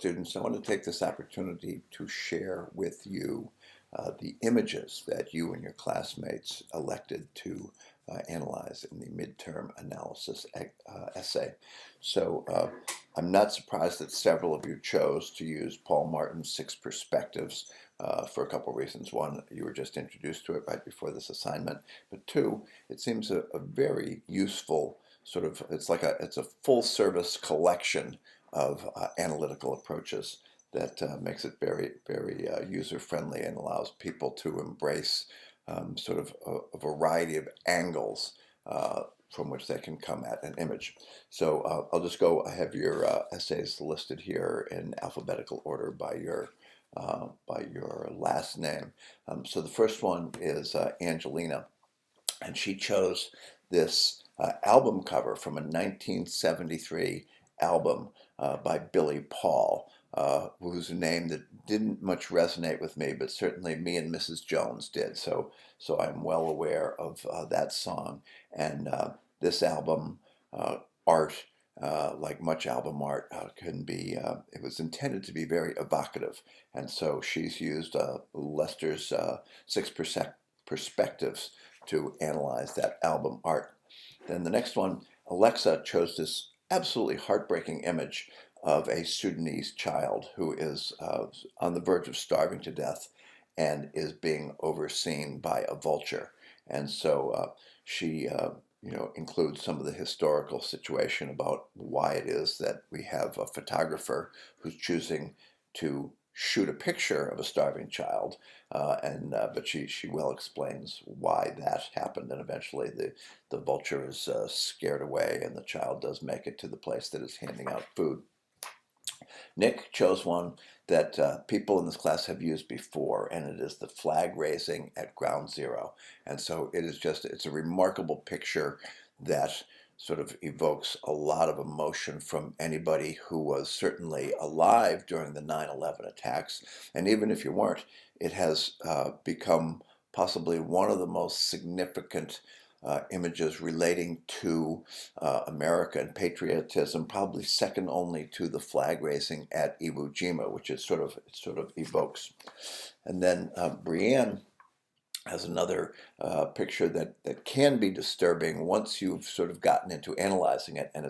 students, I want to take this opportunity to share with you the images that you and your classmates elected to analyze in the midterm analysis essay. So I'm not surprised that several of you chose to use Paul Martin's 6 Perspectives for a couple of reasons. One, you were just introduced to it right before this assignment, but two, it seems a very useful sort of, it's a full service collection of analytical approaches that makes it very, very user-friendly and allows people to embrace sort of a variety of angles from which they can come at an image. So I'll just go, I have your essays listed here in alphabetical order by your last name. So the first one is Angelina, and she chose this album cover from a 1973 album by Billy Paul, whose name that didn't much resonate with me, but certainly me and Mrs. Jones did. So I'm well aware of that song. And this album art, like much album art, can be, it was intended to be very evocative. And so she's used Lester's 6 Perspectives to analyze that album art. Then the next one, Alexa chose this absolutely heartbreaking image of a Sudanese child who is on the verge of starving to death and is being overseen by a vulture. And so she includes some of the historical situation about why it is that we have a photographer who's choosing to shoot a picture of a starving child, but she well explains why that happened, and eventually the vulture is scared away and the child does make it to the place that is handing out food. Nick chose one that people in this class have used before, and it is the flag raising at ground zero. And so it's a remarkable picture that sort of evokes a lot of emotion from anybody who was certainly alive during the 9/11 attacks. And even if you weren't, it has become possibly one of the most significant images relating to America and patriotism, probably second only to the flag raising at Iwo Jima, which it sort of evokes. And then Brienne has another picture that can be disturbing once you've sort of gotten into analyzing it, and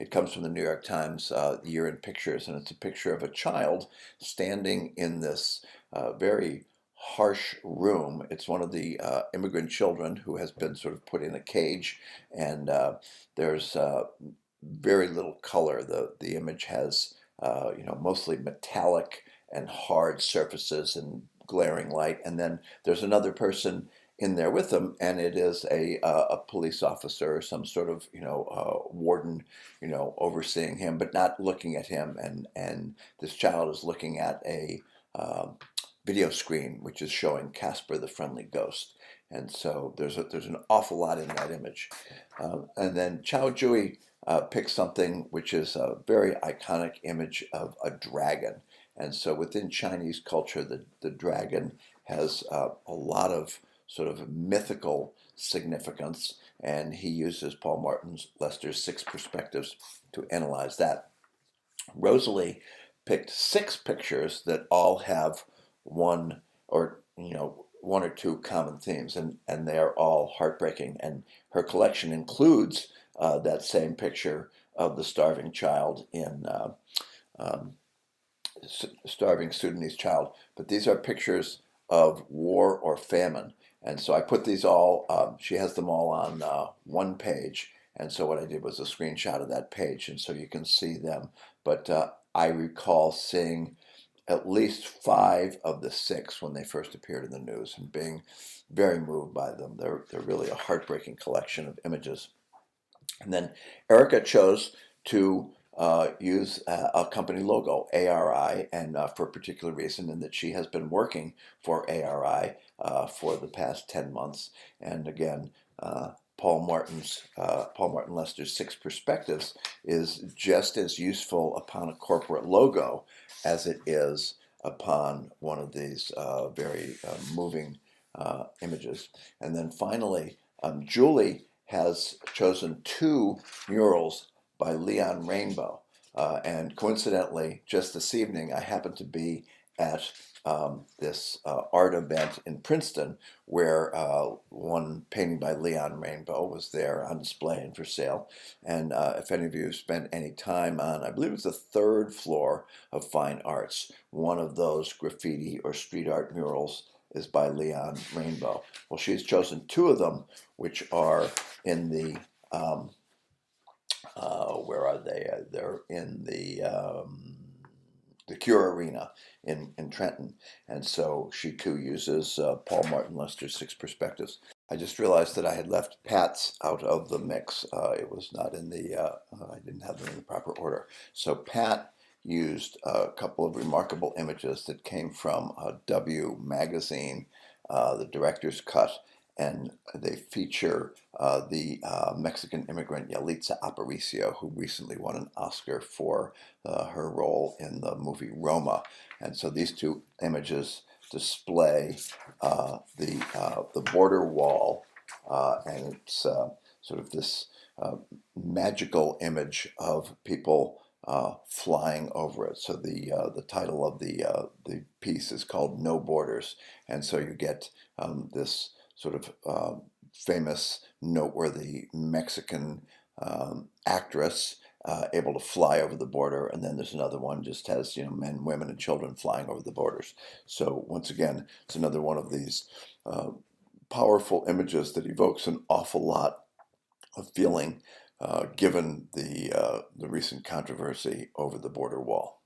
it comes from the New York Times Year in Pictures, and it's a picture of a child standing in this very harsh room. It's one of the immigrant children who has been sort of put in a cage, and there's very little color. The image has mostly metallic and hard surfaces and glaring light, and then there's another person in there with them, and it is a police officer or some sort of warden overseeing him but not looking at him, and this child is looking at a video screen which is showing Casper the Friendly Ghost. And so there's an awful lot in that image. And then Chao Jui picked something which is a very iconic image of a dragon. And so within Chinese culture, the dragon has a lot of sort of mythical significance, and he uses Paul Martin's Lester's 6 Perspectives to analyze that. Rosalie picked 6 pictures that all have one or two common themes, and they are all heartbreaking. And her collection includes that same picture of the starving child in starving Sudanese child, but these are pictures of war or famine. And so I put these all, she has them all on one page, and so what I did was a screenshot of that page, and so you can see them. But I recall seeing at least 5 of the 6 when they first appeared in the news and being very moved by them. They're really a heartbreaking collection of images. And then Erica chose to use a company logo, ARI, and for a particular reason, in that she has been working for ARI for the past 10 months. And again, Paul Martin Lester's 6 Perspectives is just as useful upon a corporate logo as it is upon one of these very moving images. And then finally, Julie has chosen 2 murals by Leon Rainbow. And coincidentally, just this evening, I happened to be at this art event in Princeton where one painting by Leon Rainbow was there on display and for sale. And if any of you have spent any time on, I believe it's the third floor of Fine Arts, one of those graffiti or street art murals is by Leon Rainbow. Well, she has chosen two of them, which are in the where are they? They're in the Cure Arena in Trenton. And so she too uses Paul Martin Lester's Six Perspectives. I just realized that I had left Pat's out of the mix. It was not in the, I didn't have them in the proper order. So Pat used a couple of remarkable images that came from W magazine, the director's cut, and they feature the Mexican immigrant Yalitza Aparicio, who recently won an Oscar for her role in the movie Roma. And so these two images display the border wall, and it's sort of this magical image of people flying over it. So the title of the piece is called No Borders, and so you get this sort of famous, noteworthy Mexican actress able to fly over the border, and then there's another one just has men, women, and children flying over the borders. So once again, it's another one of these powerful images that evokes an awful lot of feeling, given the recent controversy over the border wall.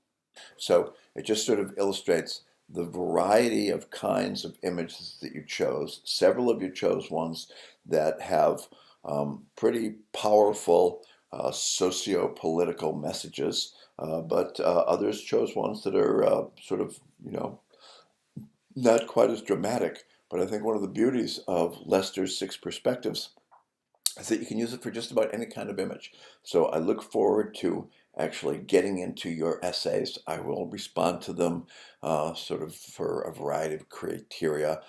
So it just sort of illustrates the variety of kinds of images that you chose. Several of you chose ones that have pretty powerful socio-political messages, but others chose ones that are sort of, not quite as dramatic. But I think one of the beauties of Lester's Six Perspectives is that you can use it for just about any kind of image. So I look forward to actually getting into your essays. I will respond to them sort of for a variety of criteria.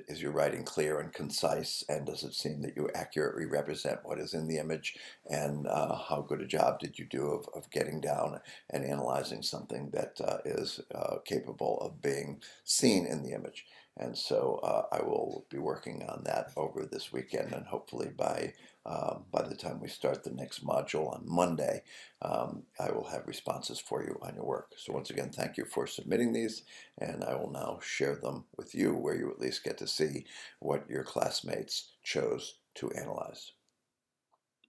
Is your writing clear and concise, and does it seem that you accurately represent what is in the image, and how good a job did you do of getting down and analyzing something that is capable of being seen in the image. And so I will be working on that over this weekend, and hopefully by the time we start the next module on Monday, I will have responses for you on your work. So once again, thank you for submitting these, and I will now share them with you, where you at least get to see what your classmates chose to analyze.